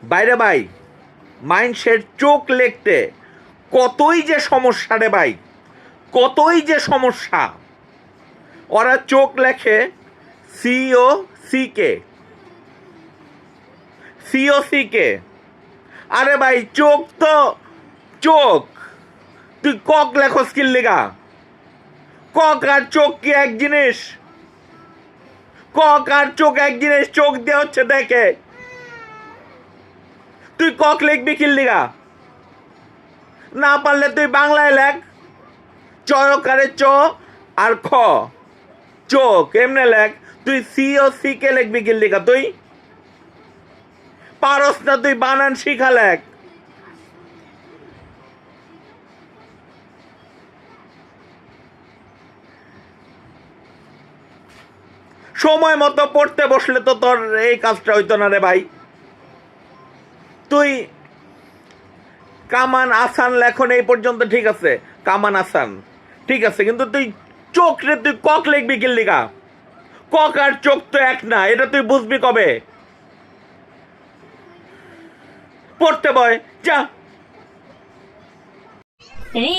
বাইরে ভাই, মানুষের চোখ লিখতে কতই যে সমস্যা রে ভাই, কতই যে সমস্যা। ওরা চোখ লেখে সিও সিকে, সিও সিকে। আরে ভাই চোখ তো চোখ, তুই কক লেখস কি লিগা? কক আর চোখ কি এক জিনিস? কক আর চোখ এক জিনিস, চোখ দিয়ে হচ্ছে দেখে। তুই কক লিখবি কি লিগা? না পারলে তুই বাংলায় লেখ, চয়কারে চ আর খ, চোখ এমনি লেখ। তুই সি ও সি কে লিখবি কি লিগা? তুই পারস না, তুই বানান শিখা লেখ। সময় মতো পড়তে বসলে তো তোর এই কাজটা হইতো না রে ভাই। তুই কামান আসান লেখন এই পর্যন্ত ঠিক আছে, কামান আসান ঠিক আছে, কিন্তু তুই চোখ রে তুই কক লিখবি কি লিগা? কক আর চোখ তো এক না, এটা তুই বুঝবি কবে? পড়তে বয় যা। রি